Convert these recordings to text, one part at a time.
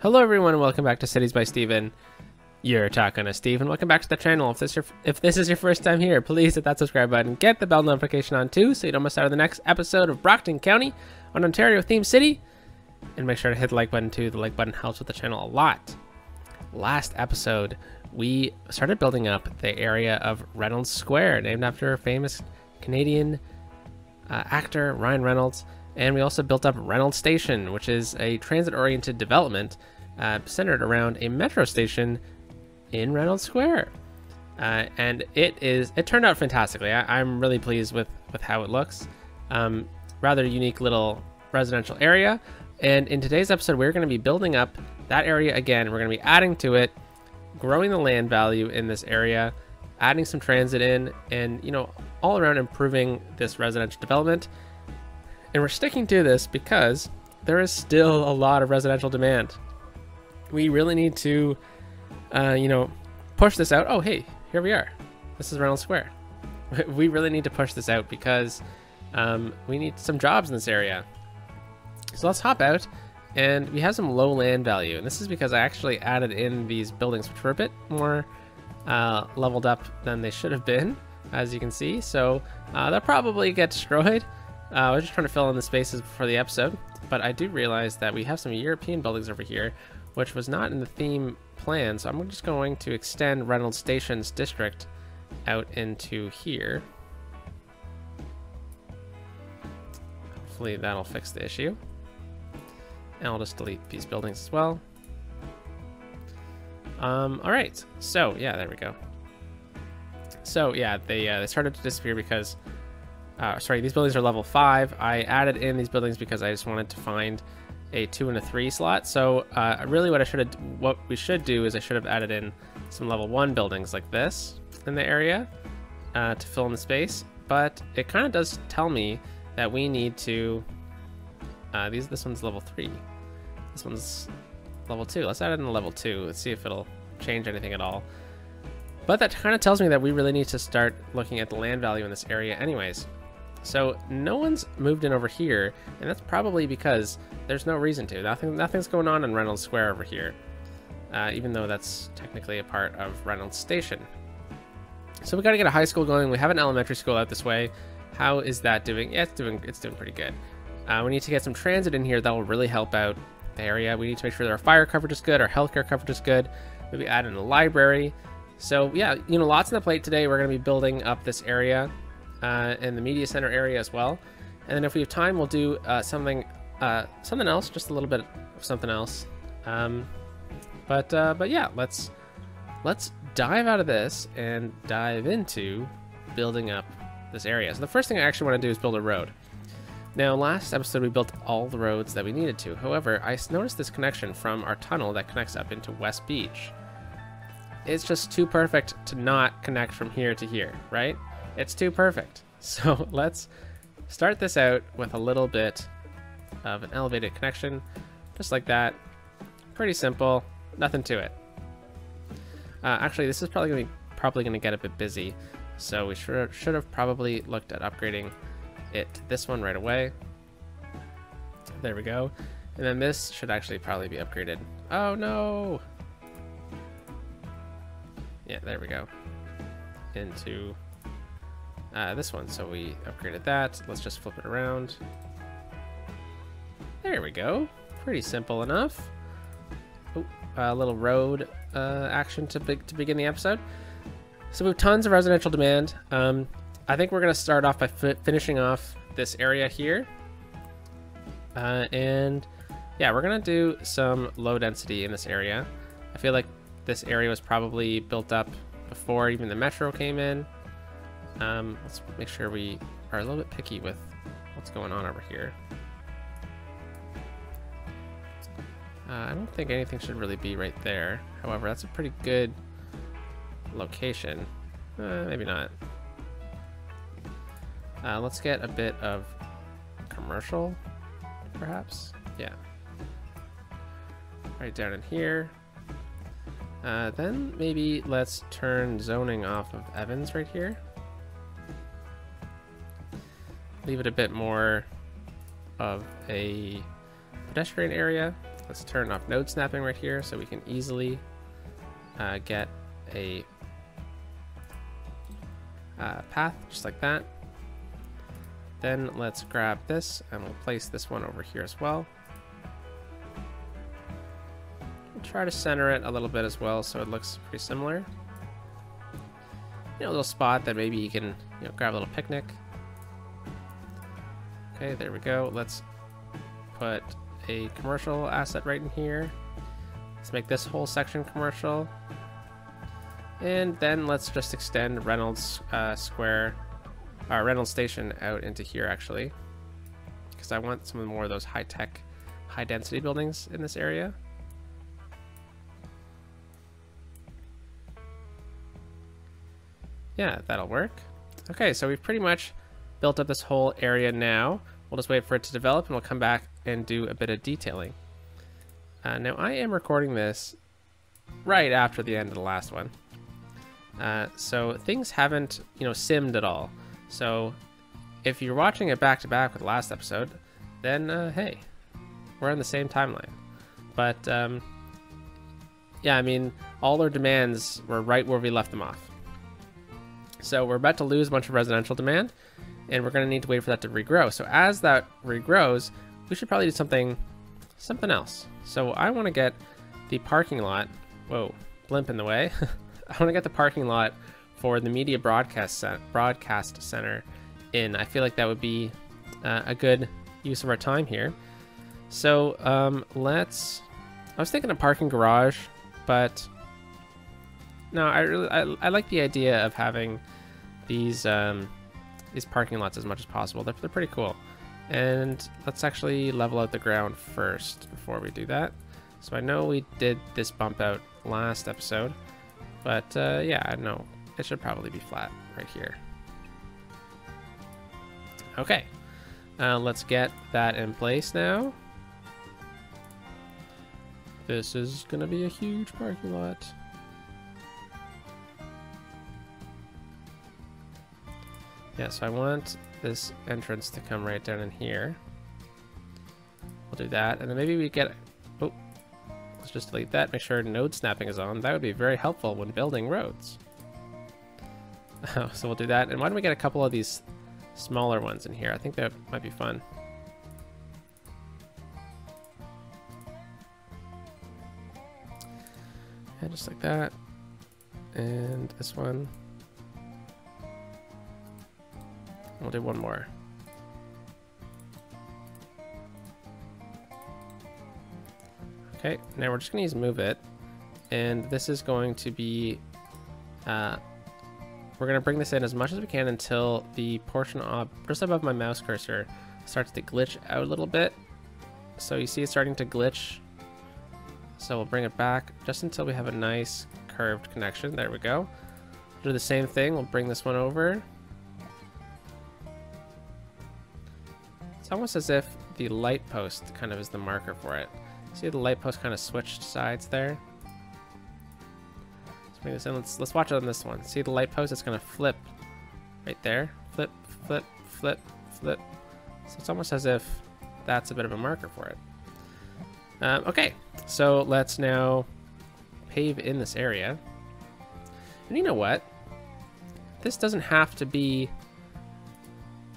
Hello everyone and welcome back to Cities by Steven. You're talking to Steve and welcome back to the channel. If this is your first time here, please hit that subscribe button, get the bell notification on too so you don't miss out on the next episode of Brockton County on Ontario Theme City. And make sure to hit the like button too. The like button helps with the channel a lot. Last episode, we started building up the area of Reynolds Square, named after a famous Canadian actor, Ryan Reynolds. And we also built up Reynolds Station, which is a transit-oriented development centered around a metro station in Reynolds Square. And it turned out fantastically. I'm really pleased with how it looks. Rather unique little residential area. And in today's episode, we're going to be building up that area again. We're going to be adding to it, growing the land value in this area, adding some transit in, and, you know, all around improving this residential development. And we're sticking to this because there is still a lot of residential demand. We really need to, push this out. Oh, hey, here we are. This is Reynolds Square. We really need to push this out because we need some jobs in this area. So let's hop out, and we have some low land value. And this is because I actually added in these buildings, which were a bit more leveled up than they should have been, as you can see. So they'll probably get destroyed. I was just trying to fill in the spaces before the episode, but I do realize that we have some European buildings over here, which was not in the theme plan, so I'm just going to extend Reynolds Station's district out into here. Hopefully that'll fix the issue. And I'll just delete these buildings as well. Alright, so yeah, there we go. So yeah, they started to disappear because these buildings are level 5. I added in these buildings because I just wanted to find a 2 and a 3 slot. So really what we should do is I should have added in some level 1 buildings like this in the area to fill in the space. But it kind of does tell me that we need to, this one's level 3. This one's level 2. Let's add it in level 2. Let's see if it'll change anything at all. But that kind of tells me that we really need to start looking at the land value in this area anyways. So no one's moved in over here, and that's probably because there's no reason to. Nothing's going on in Reynolds Square over here, even though that's technically a part of Reynolds Station. So we got to get a high school going. We have an elementary school out this way. How is that doing? Yeah, it's doing pretty good. We need to get some transit in here that will really help out the area. We need to make sure that our fire coverage is good, our healthcare coverage is good. Maybe add in a library. So yeah, lots on the plate today. We're going to be building up this area. And the media center area as well, and then if we have time we'll do something else, just a little bit of something else. But yeah, let's dive out of this and dive into building up this area. So the first thing I actually want to do is build a road. Now last episode we built all the roads that we needed to. However, I noticed this connection from our tunnel that connects up into West Beach. It's just too perfect to not connect from here to here, right? It's too perfect. So let's start this out with a little bit of an elevated connection, just like that. Pretty simple, nothing to it. Actually, this is probably going to get a bit busy, so we should have probably looked at upgrading it to this one right away. There we go. And then this should actually probably be upgraded. Oh no! Yeah, there we go. Into this one, so we upgraded that. Let's just flip it around. There we go. Pretty simple enough. Oh, a little road action to begin the episode. So we have tons of residential demand. I think we're going to start off by finishing off this area here. And yeah, we're going to do some low density in this area. I feel like this area was probably built up before even the metro came in. Let's make sure we are a little bit picky with what's going on over here. I don't think anything should really be right there. However, that's a pretty good location. Maybe not. Let's get a bit of commercial, perhaps. Yeah. Right down in here. Then maybe let's turn zoning off of Evans right here. Leave it a bit more of a pedestrian area. Let's turn off node snapping right here so we can easily get a path just like that. Then let's grab this and we'll place this one over here as well. We'll try to center it a little bit as well so it looks pretty similar. You know, a little spot that maybe you can, you know, grab a little picnic. Okay, there we go. Let's put a commercial asset right in here. Let's make this whole section commercial. And then let's just extend Reynolds Square, Reynolds Station out into here actually, because I want some more of those high-tech, high-density buildings in this area. Yeah, that'll work. Okay, so we've pretty much built up this whole area now. We'll just wait for it to develop and we'll come back and do a bit of detailing. Now I am recording this right after the end of the last one. So things haven't, you know, simmed at all. So if you're watching it back to back with the last episode, then hey, we're on the same timeline. But yeah, I mean, all our demands were right where we left them off. So we're about to lose a bunch of residential demand, and we're going to need to wait for that to regrow. So as that regrows, we should probably do something else. So I want to get the parking lot. Whoa, blimp in the way. I want to get the parking lot for the media broadcast center in. I feel like that would be a good use of our time here. So I was thinking a parking garage, but no, I like the idea of having these parking lots as much as possible. They're pretty cool. And let's actually level out the ground first before we do that. So I know we did this bump out last episode, but yeah, I know it should probably be flat right here. Okay, let's get that in place now. This is gonna be a huge parking lot. Yeah, so I want this entrance to come right down in here. We'll do that, and then maybe we get, oh, let's just delete that, make sure node snapping is on. That would be very helpful when building roads. So we'll do that, and why don't we get a couple of these smaller ones in here? I think that might be fun. Yeah, just like that. And this one. We'll do one more. Okay, now we're just going to use move it, and this is going to be, we're going to bring this in as much as we can until the portion just above my mouse cursor starts to glitch out a little bit. So you see it's starting to glitch. So we'll bring it back just until we have a nice curved connection. There we go. Do the same thing. We'll bring this one over. It's almost as if the light post kind of is the marker for it. See the light post kind of switched sides there? Let's bring this in. Let's watch it on this one. See the light post? It's going to flip right there. Flip, flip, flip, flip. So it's almost as if that's a bit of a marker for it. Okay, so let's now pave in this area. And you know what? This doesn't have to be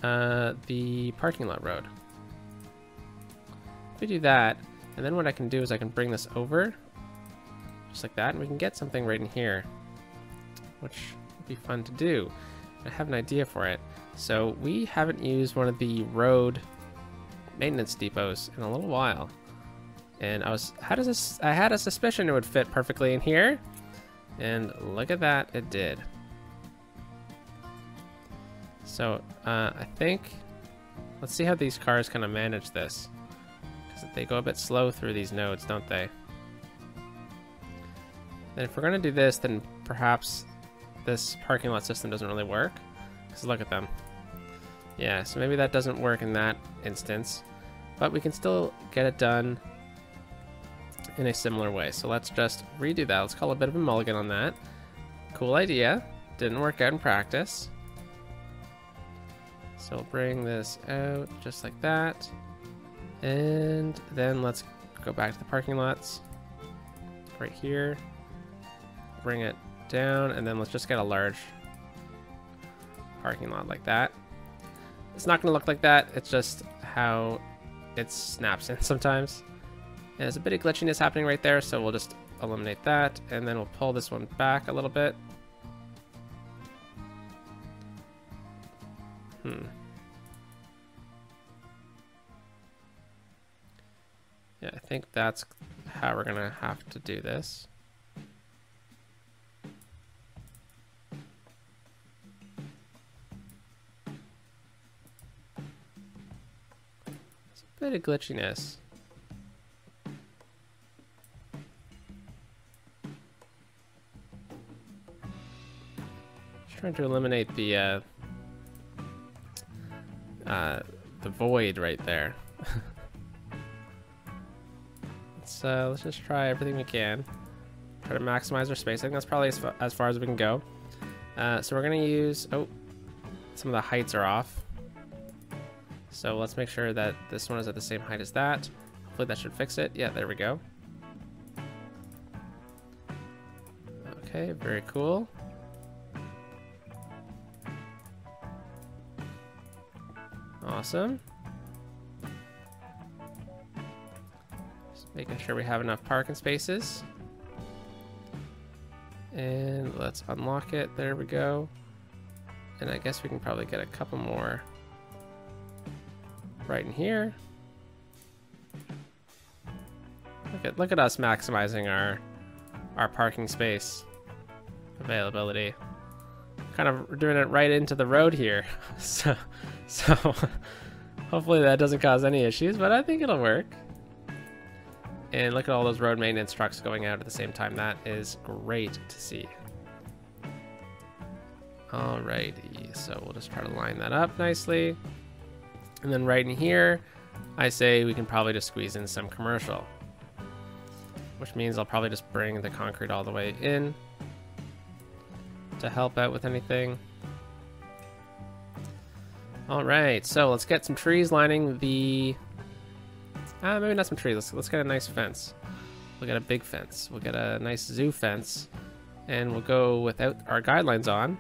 the parking lot road. If we do that, and then what I can do is I can bring this over, just like that, and we can get something right in here, which would be fun to do. I have an idea for it. So we haven't used one of the road maintenance depots in a little while. And I had a suspicion it would fit perfectly in here. And look at that, it did. So I think, let's see how these cars kind of manage this. Because they go a bit slow through these nodes, don't they? And if we're going to do this, then perhaps this parking lot system doesn't really work. Because look at them. Yeah, so maybe that doesn't work in that instance. But we can still get it done in a similar way. So let's just redo that. Let's call a bit of a mulligan on that. Cool idea. Didn't work out in practice. So we'll bring this out just like that. And then let's go back to the parking lots. Right here. Bring it down, and then let's just get a large parking lot like that. It's not gonna look like that, it's just how it snaps in sometimes. And there's a bit of glitchiness happening right there, so we'll just eliminate that, and then we'll pull this one back a little bit. Yeah, I think that's how we're gonna have to do this. It's a bit of glitchiness. Just trying to eliminate the void right there. Let's just try everything we can. Try to maximize our space. I think that's probably as far as we can go. So we're gonna use, oh, some of the heights are off. So let's make sure that this one is at the same height as that. Hopefully that should fix it. Yeah, there we go. Okay, very cool. Awesome. Making sure we have enough parking spaces. And let's unlock it. There we go. And I guess we can probably get a couple more right in here. Look at us maximizing our parking space availability. Kind of doing it right into the road here. So hopefully that doesn't cause any issues, but I think it'll work. And look at all those road maintenance trucks going out at the same time. That is great to see. Alrighty, so we'll just try to line that up nicely. And then right in here, I say we can probably just squeeze in some commercial. Which means I'll probably just bring the concrete all the way in to help out with anything. Alright, so let's get some trees lining the... maybe not some trees. Let's get a nice fence. We'll get a big fence. We'll get a nice zoo fence. And we'll go without our guidelines on.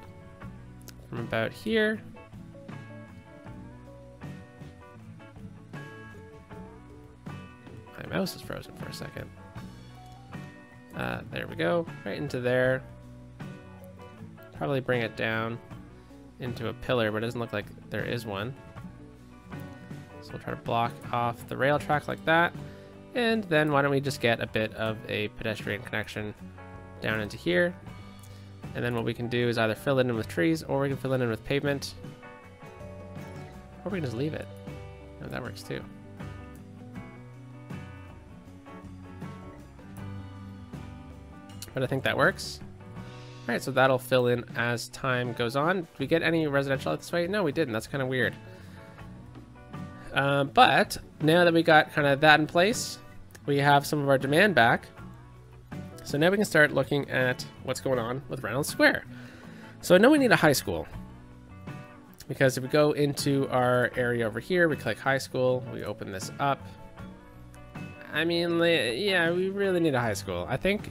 From about here. My mouse is frozen for a second. There we go. Right into there. Probably bring it down into a pillar, but it doesn't look like there is one. So we'll try to block off the rail track like that. And then why don't we just get a bit of a pedestrian connection down into here. And then what we can do is either fill it in with trees, or we can fill it in with pavement. Or we can just leave it. Oh, that works too. But I think that works. All right, so that'll fill in as time goes on. Did we get any residential out this way? No, we didn't. That's kind of weird. But now that we got kind of that in place, we have some of our demand back. So now we can start looking at what's going on with Reynolds Square. So I know we need a high school, because if we go into our area over here, we click high school, we open this up. I mean, yeah, we really need a high school. I think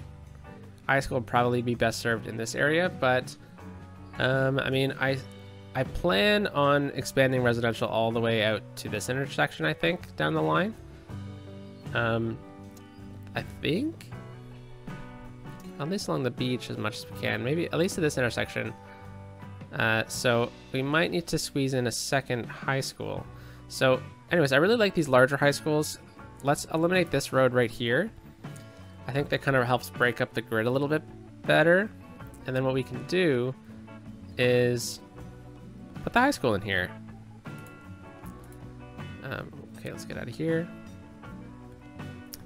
high school would probably be best served in this area, but I mean, I plan on expanding residential all the way out to this intersection, I think, down the line. I think at least along the beach as much as we can, maybe at least to this intersection. So we might need to squeeze in a second high school. So anyways, I really like these larger high schools. Let's eliminate this road right here. I think that kind of helps break up the grid a little bit better. And then what we can do is put the high school in here. Okay, let's get out of here.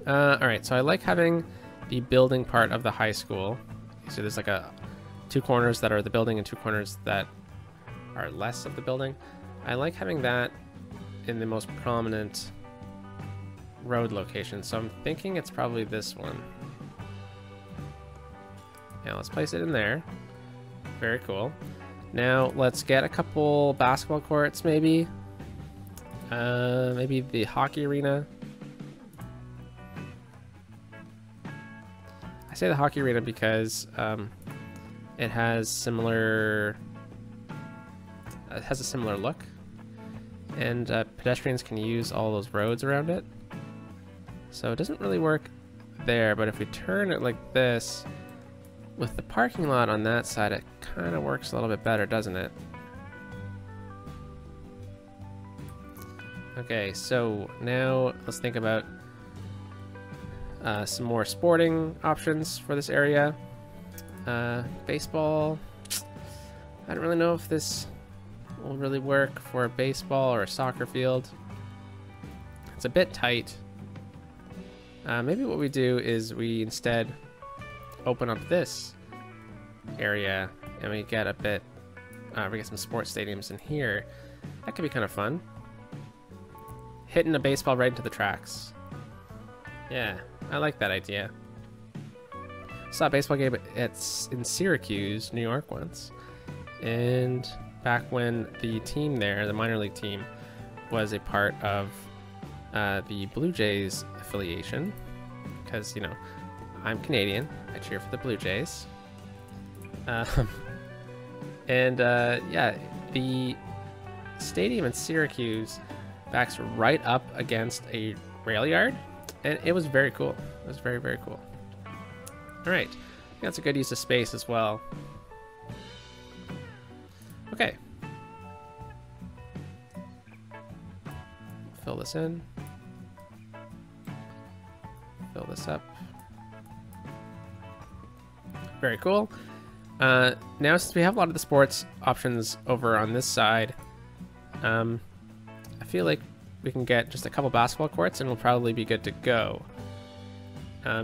All right, so I like having the building part of the high school. So there's like two corners that are the building and two corners that are less of the building. I like having that in the most prominent road location. So I'm thinking it's probably this one. Yeah, let's place it in there. Very cool. Now let's get a couple basketball courts, maybe. Maybe the hockey arena. I say the hockey arena because it has similar. It has a similar look, and pedestrians can use all those roads around it. So it doesn't really work there, but if we turn it like this, with the parking lot on that side, it kind of works a little bit better, doesn't it? Okay, so now let's think about some more sporting options for this area. Baseball. I don't really know if this will really work for a baseball or a soccer field. It's a bit tight. Maybe what we do is we instead open up this area and we get a bit, we get some sports stadiums in here. That could be kind of fun. Hitting a baseball right into the tracks. Yeah, I like that idea. Saw a baseball game in Syracuse, New York once. And back when the team there, the minor league team, was a part of the Blue Jays affiliation. Because, you know, I'm Canadian. I cheer for the Blue Jays. Yeah, the stadium in Syracuse backs right up against a rail yard, and it was very cool. It was very, very cool. All right, that's a good use of space as well. Okay. Fill this in. Fill this up. Very cool. Now, since we have a lot of the sports options over on this side, I feel like we can get just a couple basketball courts and we'll probably be good to go.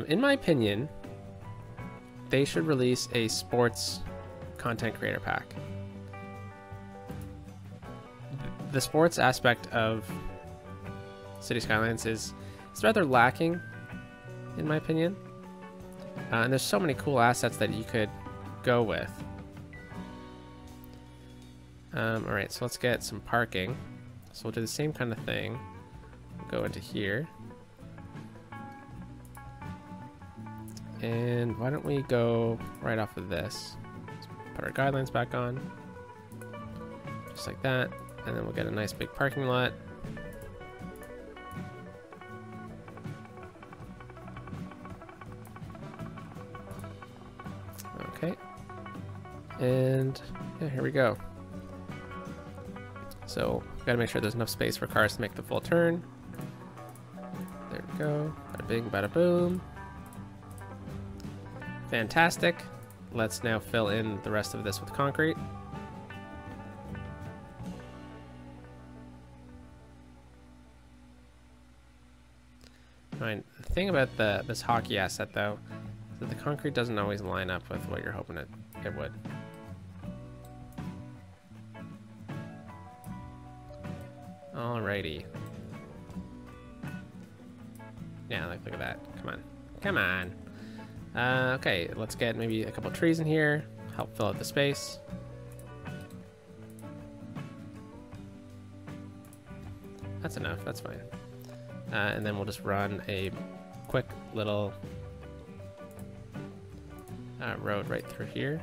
In my opinion, they should release a sports content creator pack. The sports aspect of City Skylines is rather lacking, in my opinion. And there's so many cool assets that you could go with. Alright, so let's get some parking. So we'll do the same kind of thing. We'll go into here. And why don't we go right off of this? Let's put our guidelines back on. Just like that. And then we'll get a nice big parking lot. Okay. And yeah, here we go. So we've got to make sure there's enough space for cars to make the full turn. There we go. Bada bing, bada boom. Fantastic. Let's now fill in the rest of this with concrete. Right. The thing about this hockey asset, though, is that the concrete doesn't always line up with what you're hoping it would. Alrighty. Yeah, look at that. Come on. Come on. Okay, let's get maybe a couple trees in here. Help fill out the space. That's enough. That's fine. And then we'll just run a quick little road right through here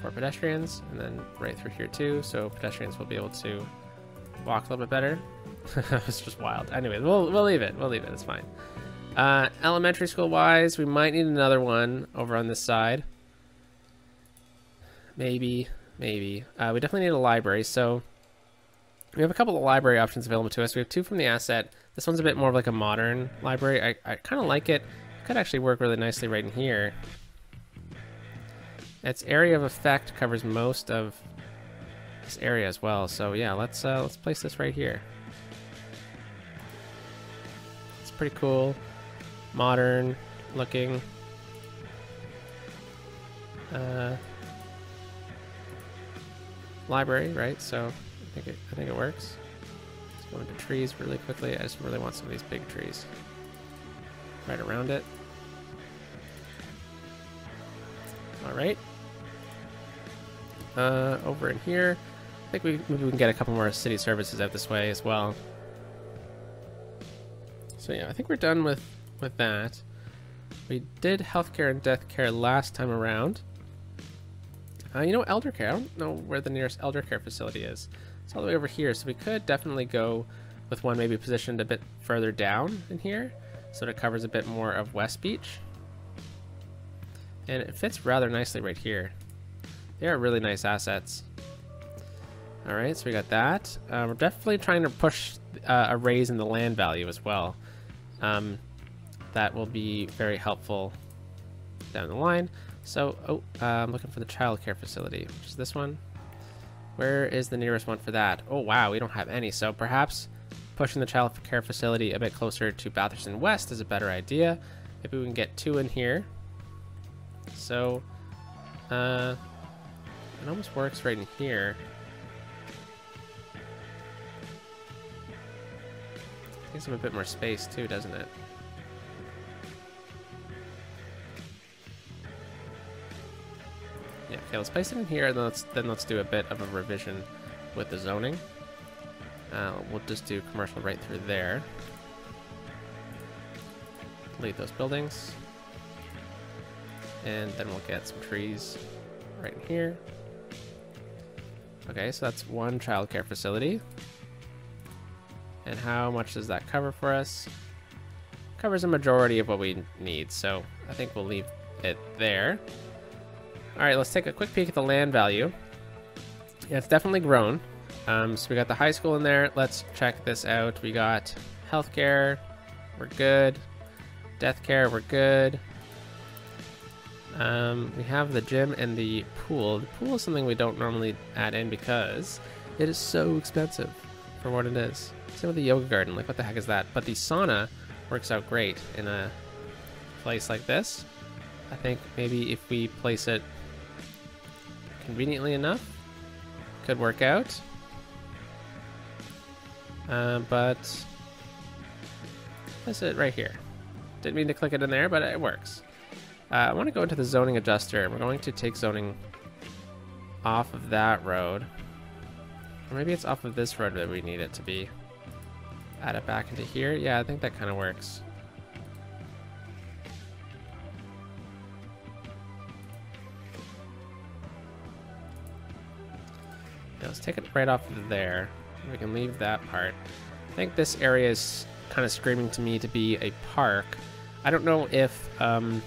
for pedestrians, and then right through here too, so pedestrians will be able to walk a little bit better. It's just wild. Anyway, we'll leave it. We'll leave it. It's fine. Elementary school wise, we might need another one over on this side. Maybe. We definitely need a library, so we have a couple of library options available to us. We have two from the asset. This one's a bit more of like a modern library. I kind of like it. It could actually work really nicely right in here. Its area of effect covers most of this area as well. So yeah, let's place this right here. It's pretty cool, modern looking. Library, right? So I think it works. Let's go into trees really quickly. I just really want some of these big trees right around it. All right. Over in here, I think maybe we can get a couple more city services out this way as well. So yeah, I think we're done with that. We did healthcare and death care last time around. You know, elder care. I don't know where the nearest elder care facility is. It's all the way over here, so we could definitely go with one maybe positioned a bit further down in here, so that it covers a bit more of West Beach. And it fits rather nicely right here. They are really nice assets. All right, so we got that. We're definitely trying to push a raise in the land value as well. That will be very helpful down the line. So, I'm looking for the childcare facility, which is this one. Where is the nearest one for that? Oh, wow, we don't have any. So perhaps pushing the childcare facility a bit closer to Bathurst West is a better idea. Maybe we can get 2 in here. So, it almost works right in here. Gives them a bit more space too, doesn't it? Yeah, okay, let's place it in here, and then let's do a bit of a revision with the zoning. We'll just do commercial right through there. Delete those buildings. And then we'll get some trees right in here. Okay, so that's one childcare facility. And how much does that cover for us? Covers a majority of what we need, so I think we'll leave it there. All right, let's take a quick peek at the land value. Yeah, it's definitely grown. So we got the high school in there. Let's check this out. We got healthcare, we're good. Death care, we're good. We have the gym and the pool. The pool is something we don't normally add in because it is so expensive for what it is. Same with the yoga garden, like what the heck is that? But the sauna works out great in a place like this. I think maybe if we place it conveniently enough, could work out. But that's it right here. Didn't mean to click it in there, but it works. I want to go into the zoning adjuster. We're going to take zoning off of that road. Or maybe it's off of this road that we need it to be. Add it back into here. Yeah, I think that kind of works. Yeah, let's take it right off of there. We can leave that part. I think this area is kind of screaming to me to be a park. I don't know if we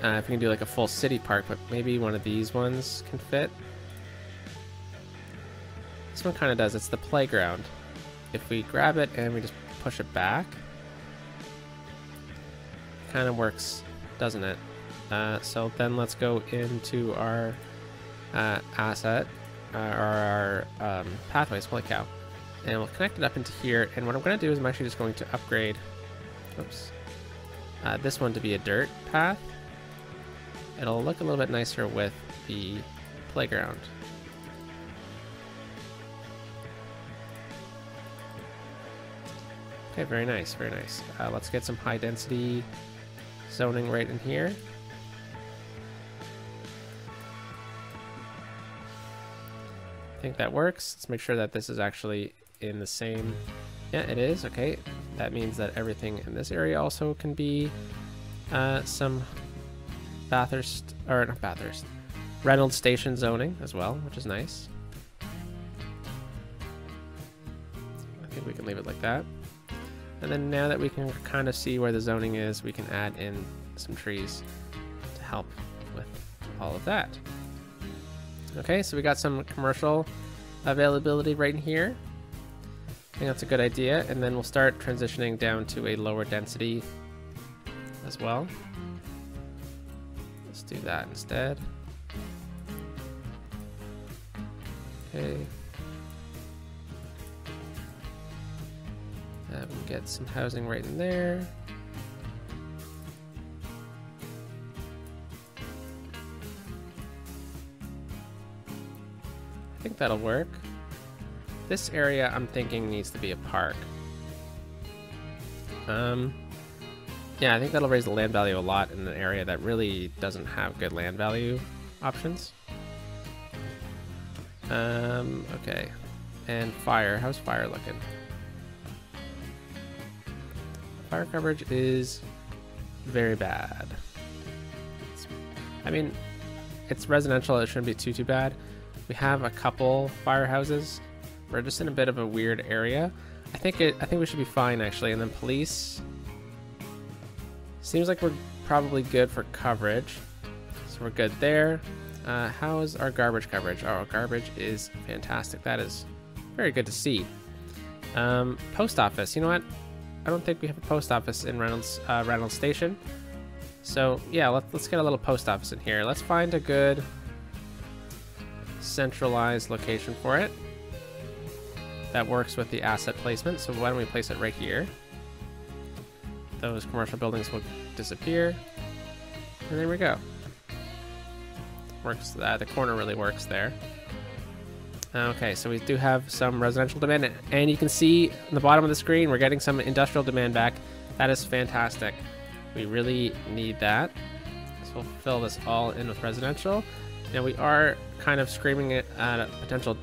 can do like a full city park, but maybe one of these ones can fit. This one kind of does. It's the playground. If we grab it and we just push it back, it kind of works, doesn't it? So then let's go into our asset, or our pathways, holy cow. And we'll connect it up into here. And what I'm going to do is I'm actually just going to upgrade this one to be a dirt path. It'll look a little bit nicer with the playground. Okay, very nice, very nice. Let's get some high density zoning right in here. I think that works. Let's make sure that this is actually in the same... Yeah, it is. Okay, that means that everything in this area also can be some Bathurst, or not Bathurst, Reynolds Station zoning as well, which is nice. I think we can leave it like that. And then now that we can kind of see where the zoning is, we can add in some trees to help with all of that. Okay, so we got some commercial availability right in here. I think that's a good idea. And then we'll start transitioning down to a lower density as well. Let's do that instead. Okay. We can get some housing right in there. I think that'll work. This area I'm thinking needs to be a park. Yeah, I think that'll raise the land value a lot in an area that really doesn't have good land value options. Okay. And fire, how's fire looking? Fire coverage is very bad. I mean, it's residential. It shouldn't be too bad. We have a couple firehouses. We're just in a bit of a weird area. I think we should be fine actually. And then police. Seems like we're probably good for coverage. So we're good there. How is our garbage coverage? Oh, our garbage is fantastic. That is very good to see. Post office. You know what? I don't think we have a post office in Reynolds Station. So yeah, let's get a little post office in here. Let's find a good centralized location for it that works with the asset placement. So why don't we place it right here? Those commercial buildings will disappear. And there we go. Works. The corner really works there. Okay, so we do have some residential demand, and you can see on the bottom of the screen we're getting some industrial demand back. That is fantastic. We really need that. So we'll fill this all in with residential. Now we are kind of screaming at a potential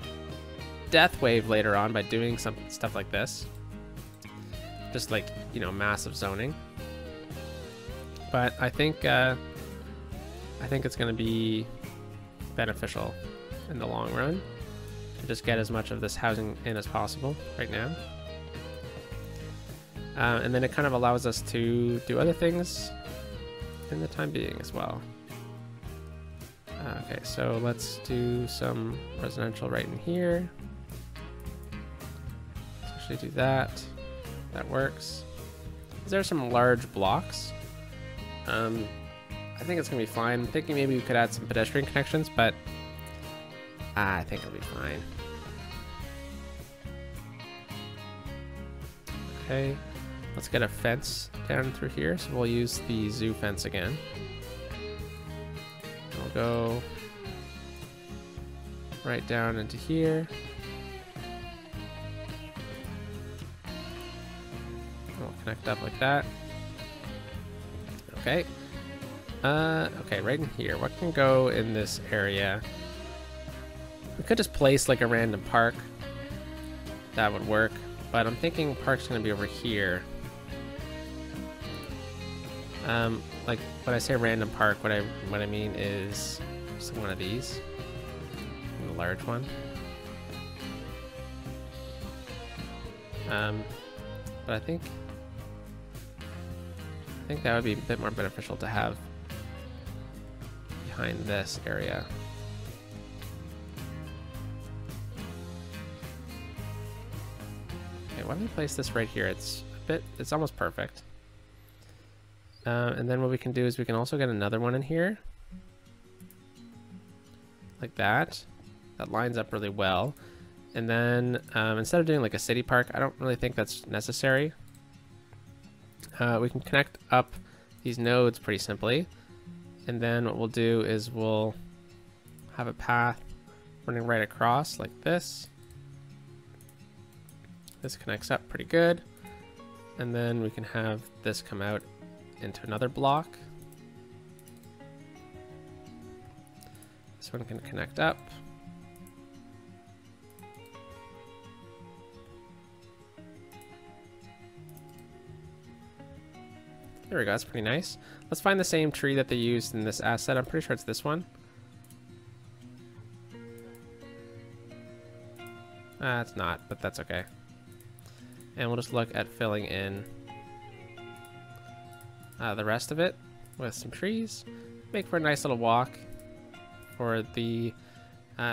death wave later on by doing some stuff like this. Just like, you know, massive zoning. But I think it's going to be beneficial in the long run to just get as much of this housing in as possible right now. And then it kind of allows us to do other things in the time being as well. Okay, so let's do some residential right in here. Let's actually do that. That works. There are some large blocks. I think it's gonna be fine. I'm thinking maybe we could add some pedestrian connections, but I think it'll be fine. Okay, let's get a fence down through here. So we'll use the zoo fence again. We'll go right down into here. We'll connect up like that. Okay. Okay, right in here. What can go in this area? We could just place like a random park. That would work. But I'm thinking park's gonna be over here. Like when I say random park, what I mean is just one of these. A large one. But I think that would be a bit more beneficial to have behind this area. Okay, why don't we place this right here? It's almost perfect. And then what we can do is we can also get another one in here. Like that. That lines up really well. And then instead of doing like a city park, I don't really think that's necessary. We can connect up these nodes pretty simply. And then what we'll do is we'll have a path running right across like this. This connects up pretty good. And then we can have this come out into another block. This one can connect up. There we go, that's pretty nice. Let's find the same tree that they used in this asset. I'm pretty sure it's this one. It's not, but that's okay. And we'll just look at filling in the rest of it with some trees. Make for a nice little walk for the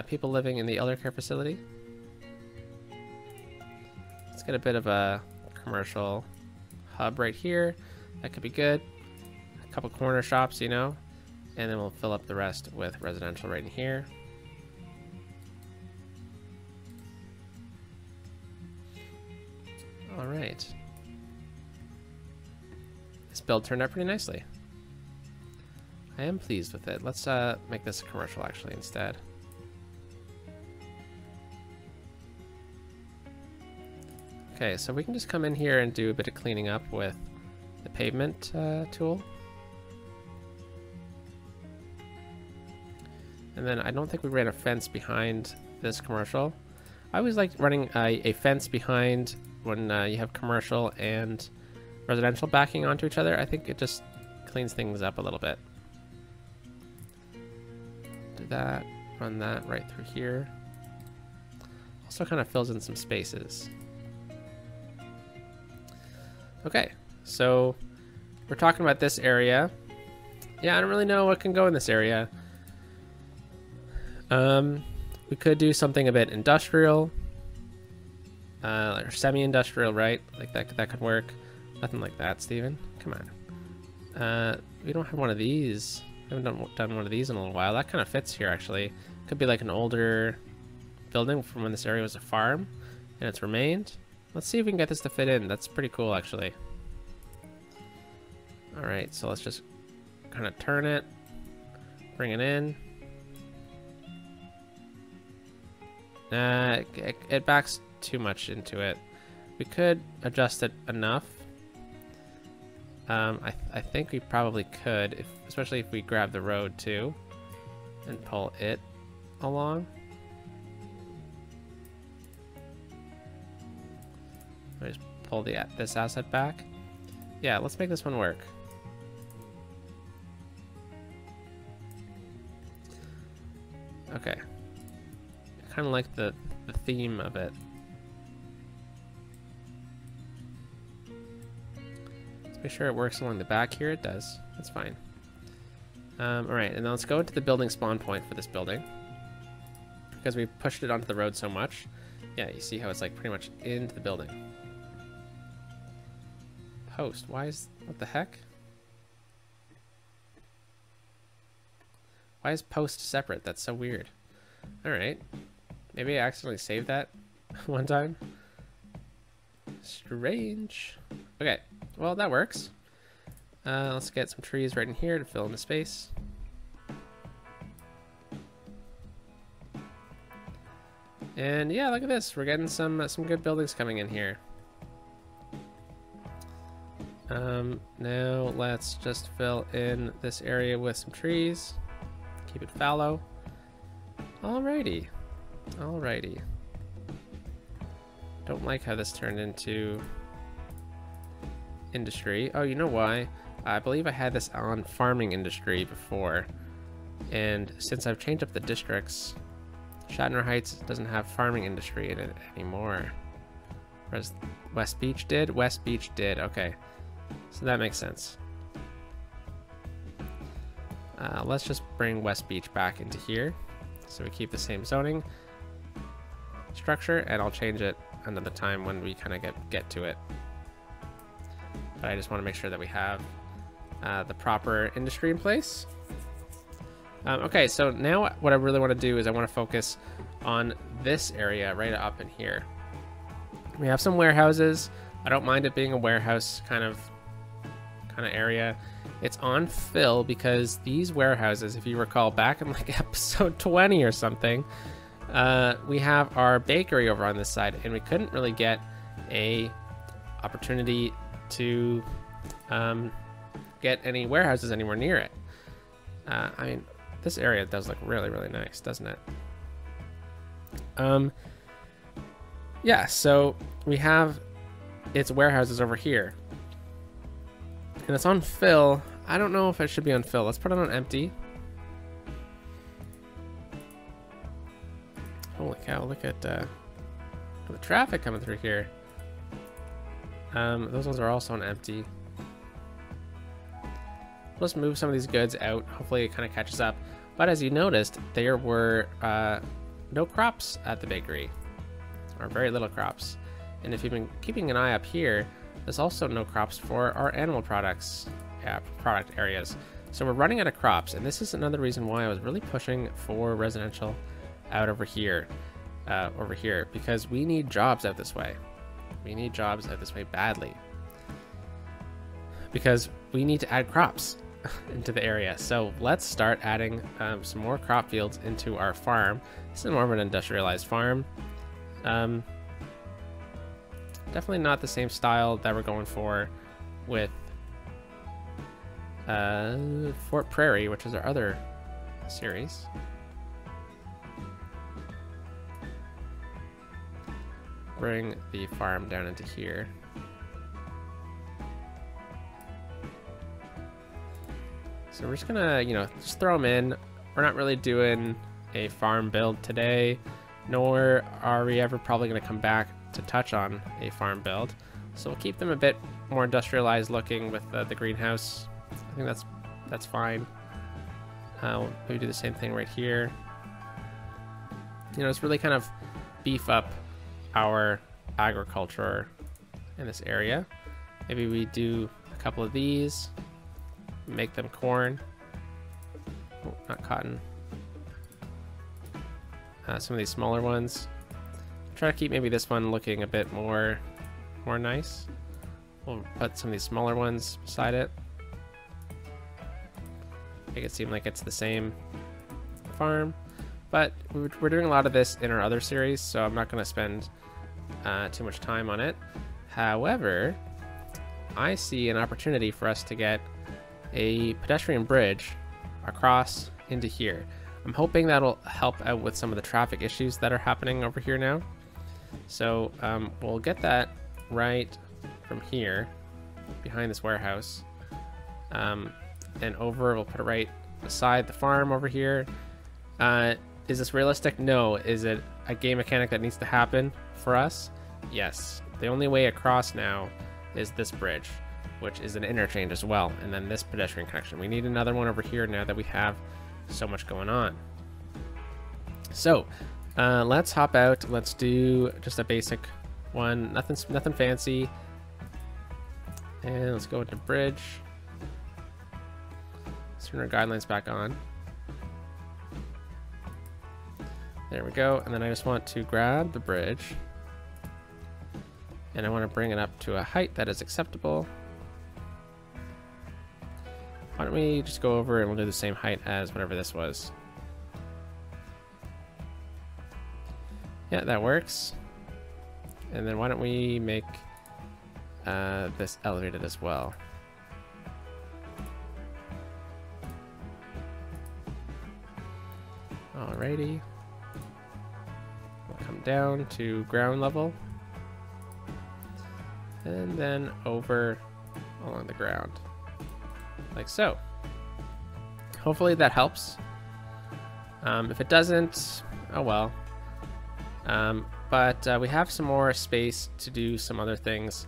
people living in the elder care facility. Let's get a bit of a commercial hub right here. That could be good. A couple corner shops, you know, and then we'll fill up the rest with residential right in here. All right. This build turned out pretty nicely. I am pleased with it. Let's make this a commercial actually instead. Okay, so we can just come in here and do a bit of cleaning up with the pavement tool. And then I don't think we ran a fence behind this commercial. I always like running a fence behind when you have commercial and residential backing onto each other. I think it just cleans things up a little bit. Do that, run that right through here. Also kind of fills in some spaces. Okay, so we're talking about this area. Yeah, I don't really know what can go in this area. We could do something a bit industrial, or semi-industrial, right? Like that could work. Nothing like that, Steven. Come on. We don't have one of these. I haven't done one of these in a little while. That kind of fits here, actually. Could be like an older building from when this area was a farm, and it's remained. Let's see if we can get this to fit in. That's pretty cool, actually. All right, so let's just kind of turn it, bring it in. It backs too much into it. We could adjust it enough. I think we probably could, especially if we grab the road too and pull it along. Let me just pull this asset back. Yeah, let's make this one work. Okay. I kind of like the theme of it. Let's make sure it works along the back here. It does. That's fine. Alright, and then let's go into the building spawn point for this building. Because we pushed it onto the road so much. Yeah, you see how it's like pretty much into the building. Post. What the heck? Why is post separate? That's so weird. Alright. Maybe I accidentally saved that one time. Strange. Okay, well that works. Let's get some trees right in here to fill in the space. And yeah, look at this. We're getting some good buildings coming in here. Now let's just fill in this area with some trees. Keep it fallow. Alrighty. Alrighty. Don't like how this turned into industry. Oh, you know why? I believe I had this on farming industry before. And since I've changed up the districts, Shatner Heights doesn't have farming industry in it anymore. Whereas West Beach did? West Beach did, okay. So that makes sense. Let's just bring West Beach back into here. So we keep the same zoning structure, and I'll change it another time when we kind of get to it. But I just want to make sure that we have the proper industry in place. Okay, so now what I really want to do is I want to focus on this area right up in here. We have some warehouses. I don't mind it being a warehouse kind of area. It's on fill because these warehouses, if you recall back in like episode 20 or something, we have our bakery over on this side, and we couldn't really get a opportunity to get any warehouses anywhere near it. I mean, this area does look really, really nice, doesn't it? Yeah, so we have its warehouses over here. And it's on fill. I don't know if it should be on fill. Let's put it on empty. Holy cow, look at the traffic coming through here. Those ones are also on empty. Let's move some of these goods out. Hopefully it kind of catches up. But as you noticed, there were no crops at the bakery, or very little crops. And if you've been keeping an eye up here, there's also no crops for our animal products product areas. So we're running out of crops, and this is another reason why I was really pushing for residential out over here, because we need jobs out this way. We need jobs out this way badly, because we need to add crops into the area. So let's start adding some more crop fields into our farm. This is more of an industrialized farm. Definitely not the same style that we're going for with Fort Prairie, which is our other series. Bring the farm down into here. So we're just gonna, you know, just throw them in. We're not really doing a farm build today, nor are we ever probably gonna come back to touch on a farm build. So we'll keep them a bit more industrialized looking with the greenhouse. I think that's fine. We'll maybe do the same thing right here. You know, it's really kind of beef up our agriculture in this area. Maybe we do a couple of these, make them corn. Oh, not cotton. Some of these smaller ones. Try to keep maybe this one looking a bit more nice. We'll put some of these smaller ones beside it. Make it seem like it's the same farm. But we're doing a lot of this in our other series, so I'm not going to spend too much time on it. However, I see an opportunity for us to get a pedestrian bridge across into here. I'm hoping that'll help out with some of the traffic issues that are happening over here now. So we'll get that right from here, behind this warehouse. Then over, we'll put it right beside the farm over here. Is this realistic? No. Is it a game mechanic that needs to happen for us? Yes. The only way across now is this bridge, which is an interchange as well, and then this pedestrian connection. We need another one over here now that we have so much going on. So let's hop out. Let's do just a basic one. Nothing fancy. And let's go into bridge. Let's turn our guidelines back on. There we go. And then I just want to grab the bridge, and I want to bring it up to a height that is acceptable. Why don't we just go over and we'll do the same height as whatever this was. Yeah, that works. And then why don't we make this elevated as well. Alrighty. We'll come down to ground level. And then over along the ground. Like so. Hopefully that helps. If it doesn't, oh well. But we have some more space to do some other things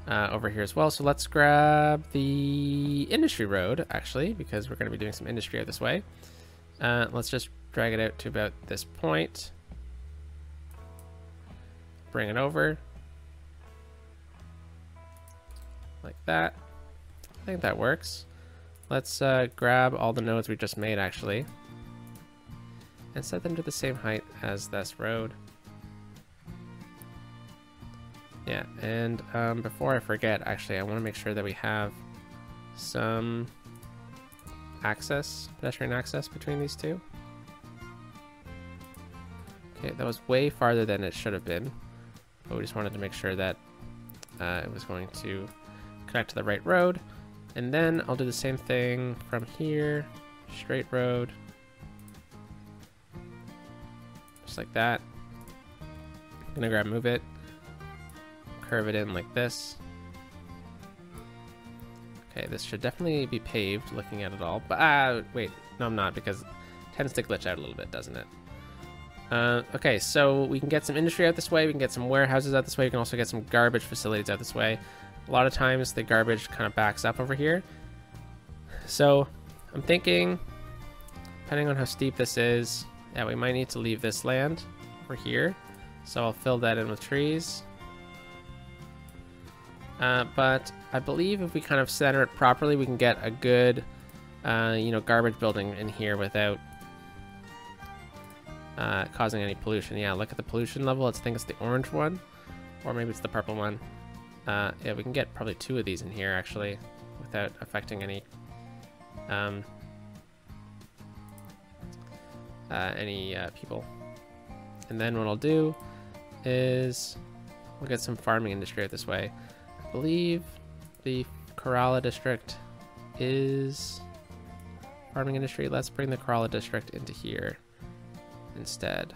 over here as well. So let's grab the industry road, actually, because we're going to be doing some industry out this way. Let's just drag it out to about this point. Bring it over. Like that. I think that works. Let's grab all the nodes we just made, actually, and set them to the same height as this road. Yeah, and before I forget, actually, I want to make sure that we have some access, pedestrian access between these two. Okay, that was way farther than it should have been, but we just wanted to make sure that it was going to connect to the right road. And then I'll do the same thing from here, straight road, just like that. I'm gonna grab, move it, curve it in like this. Okay, this should definitely be paved looking at it all, but wait, no I'm not, because it tends to glitch out a little bit, doesn't it? Okay, so we can get some industry out this way, we can get some warehouses out this way, we can also get some garbage facilities out this way. A lot of times the garbage kind of backs up over here. So I'm thinking, depending on how steep this is, yeah, we might need to leave this land over here. So I'll fill that in with trees. But I believe if we kind of center it properly, we can get a good, you know, garbage building in here without causing any pollution. Yeah, look at the pollution level. I think it's the orange one, or maybe it's the purple one. Yeah, we can get probably 2 of these in here, actually, without affecting any people. And then what I'll do is we'll get some farming industry out this way. I believe the Kerala district is farming industry. Let's bring the Kerala district into here instead.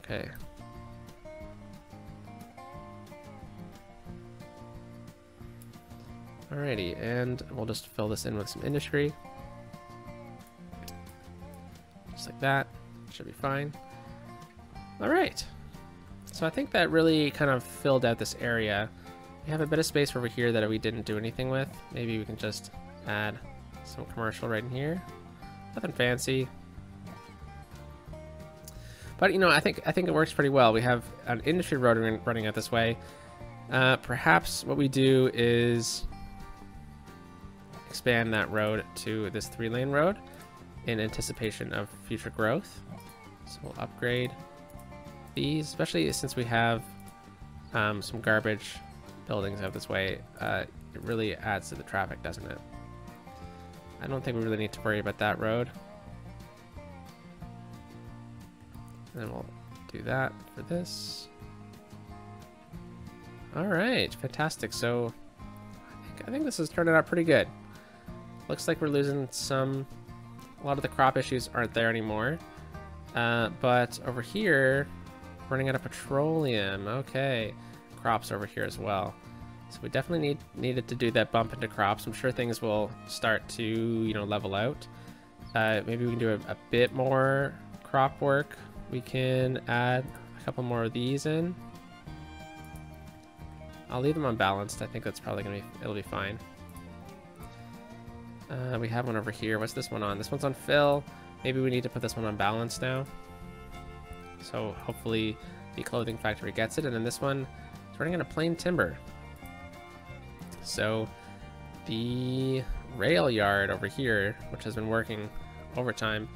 Okay. Alrighty, and we'll just fill this in with some industry. Just like that. Should be fine. Alright. So I think that really kind of filled out this area. We have a bit of space over here that we didn't do anything with. Maybe we can just add some commercial right in here. Nothing fancy. But you know, I think it works pretty well. We have an industry road running out this way. Perhaps what we do is expand that road to this 3-lane road in anticipation of future growth. So we'll upgrade these, especially since we have some garbage buildings out this way. It really adds to the traffic, doesn't it? I don't think we really need to worry about that road. And then we'll do that for this. All right, fantastic. So I think this is turning out pretty good. Looks like we're losing a lot of the crop issues aren't there anymore. But over here, running out of petroleum. Okay, crops over here as well. So we definitely needed to do that bump into crops. I'm sure things will start to, you know, level out. Maybe we can do a bit more crop work. We can add a couple more of these in. I'll leave them unbalanced. I think that's probably gonna be, it'll be fine. We have one over here. What's this one on? This one's on fill. Maybe we need to put this one on balance now. So hopefully the clothing factory gets it. And then this one is running out of plain timber. So the rail yard over here, which has been working overtime,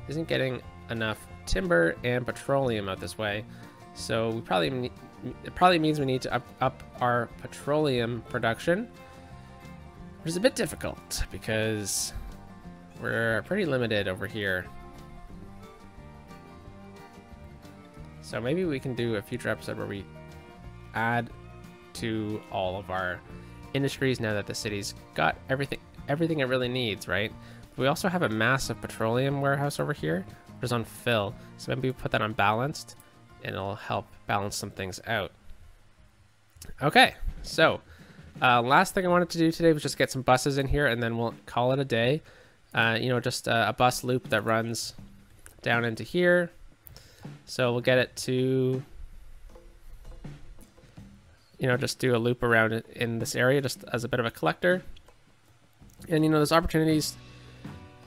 isn't getting enough timber and petroleum out this way. So it probably means we need to up our petroleum production, which is a bit difficult because we're pretty limited over here. So maybe we can do a future episode where we add to all of our industries now that the city's got everything it really needs, right? We also have a massive petroleum warehouse over here, which is on fill. So maybe we put that on balanced and it'll help balance some things out. Okay, so last thing I wanted to do today was just get some buses in here and then we'll call it a day. You know, just a bus loop that runs down into here. So we'll get it to, you know, just do a loop around it in this area just as a bit of a collector. And, you know, there's opportunities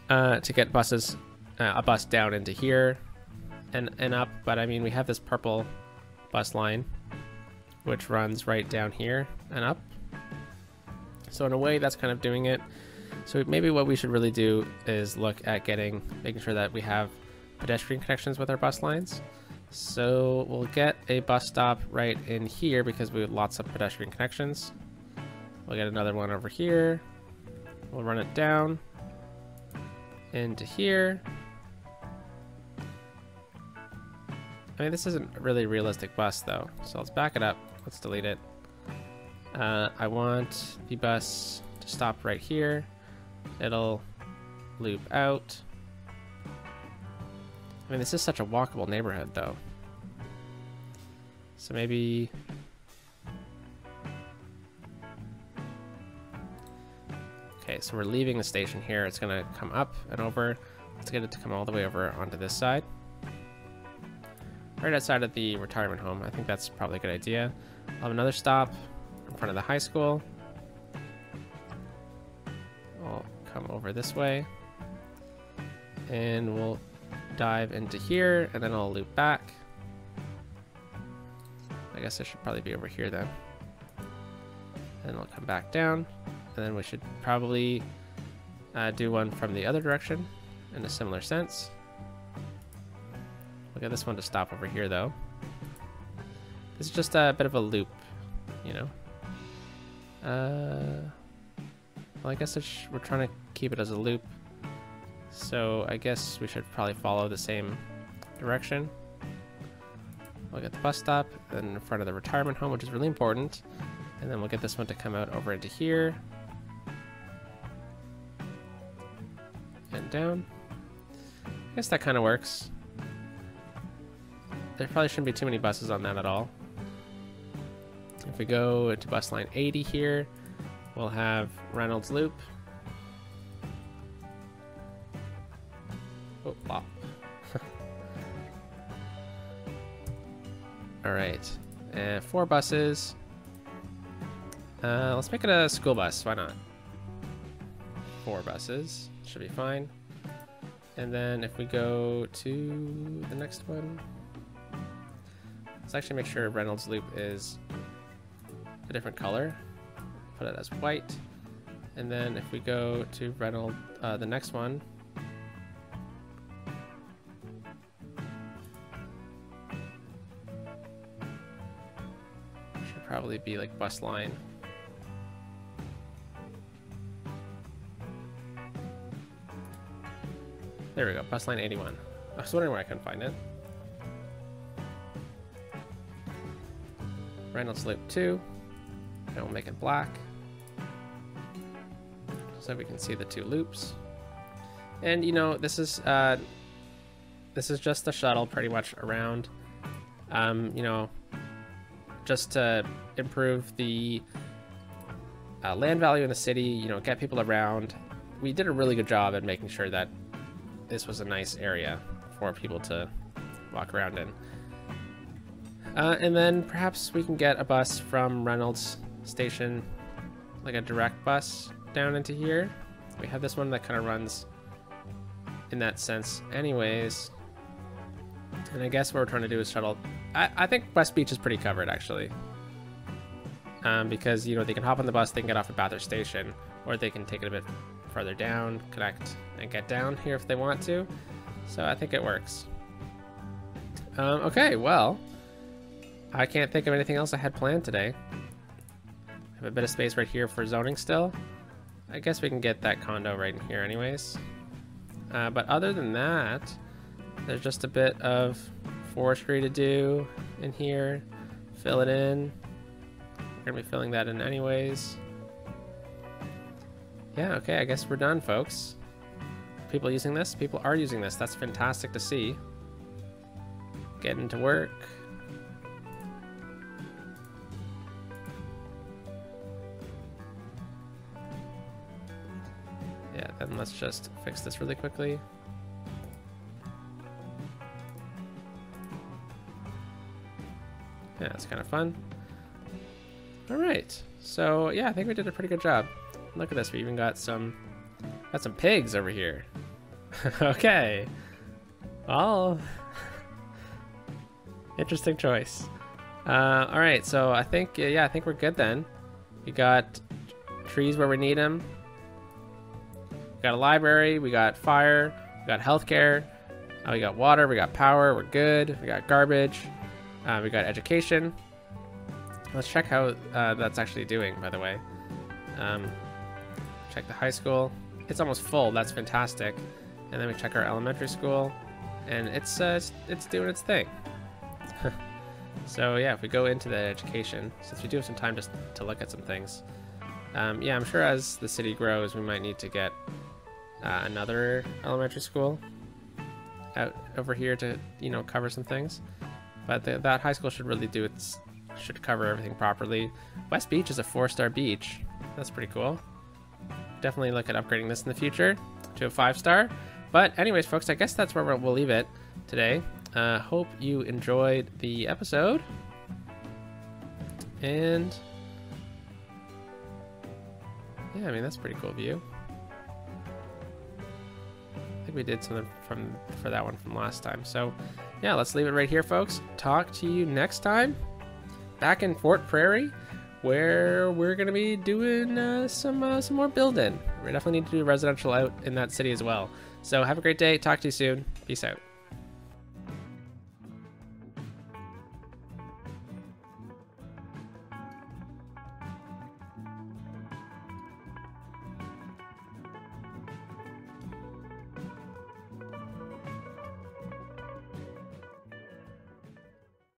to get buses, a bus down into here and up. But I mean, we have this purple bus line, which runs right down here and up. So in a way, that's kind of doing it. So maybe what we should really do is look at making sure that we have pedestrian connections with our bus lines. So we'll get a bus stop right in here because we have lots of pedestrian connections. We'll get another one over here. We'll run it down into here. I mean, this isn't really a realistic bus though. So let's back it up. Let's delete it. I want the bus to stop right here. It'll loop out. I mean, this is such a walkable neighborhood though. So maybe... Okay, so we're leaving the station here. It's gonna come up and over. Let's get it to come all the way over onto this side. Right outside of the retirement home. I think that's probably a good idea. I'll have another stop in front of the high school. I'll come over this way. And we'll dive into here, and then I'll loop back. I guess I should probably be over here then. And I'll come back down. And then we should probably do one from the other direction in a similar sense. We'll get this one to stop over here though. This is just a bit of a loop, you know. Well, I guess we're trying to keep it as a loop. So I guess we should probably follow the same direction. We'll get the bus stop in front of the retirement home, which is really important. And then we'll get this one to come out over into here. And down. I guess that kind of works. There probably shouldn't be too many buses on that at all. If we go to bus line 80 here, we'll have Reynolds Loop. Oh, flop. All right, and 4 buses. Let's make it a school bus. Why not? 4 buses should be fine. And then if we go to the next one, let's actually make sure Reynolds Loop is a different color. Put it as white. And then if we go to Reynolds, the next one, should probably be like bus line. There we go, bus line 81. I was wondering why I couldn't find it. Reynolds Loop 2, and we'll make it black, so we can see the 2 loops. And you know, this is just the shuttle pretty much around, you know, just to improve the land value in the city, you know, get people around. We did a really good job at making sure that this was a nice area for people to walk around in. And then perhaps we can get a bus from Reynolds Station, like a direct bus down into here. We have this one that kind of runs in that sense anyways. And I guess what we're trying to do is shuttle. I think West Beach is pretty covered actually. Because, you know, they can hop on the bus, they can get off at Bathurst Station, or they can take it a bit further down, connect, and get down here if they want to. So I think it works. Okay, well, I can't think of anything else I had planned today. I have a bit of space right here for zoning still. I guess we can get that condo right in here anyways. But other than that, there's just a bit of forestry to do in here. Fill it in. We're gonna be filling that in anyways. Yeah, okay, I guess we're done, folks. People using this? People are using this. That's fantastic to see. Getting to work. Yeah, then let's just fix this really quickly. Yeah, it's kind of fun. All right, so yeah, I think we did a pretty good job. Look at this, we even got some pigs over here. Okay, well, interesting choice. All right, so I think, yeah, I think we're good then. We got trees where we need them. We got a library, we got fire, we got healthcare, we got water, we got power, we're good. We got garbage, we got education. Let's check how that's actually doing, by the way. Check the high school. It's almost full. That's fantastic. And then we check our elementary school, and it's doing its thing. So yeah, if we go into the education, since we do have some time just to look at some things, yeah, I'm sure as the city grows, we might need to get another elementary school out over here to, you know, cover some things. But that high school should really should cover everything properly. West Beach is a 4-star beach. That's pretty cool. Definitely look at upgrading this in the future to a 5-star. But anyways, folks, I guess that's where we'll leave it today. Hope you enjoyed the episode. And yeah, I mean, that's a pretty cool view. I think we did something for that one from last time. So yeah, let's leave it right here, folks. Talk to you next time back in Fort Prairie, where we're gonna be doing some more building. We definitely need to do residential out in that city as well. So have a great day. Talk to you soon. Peace out.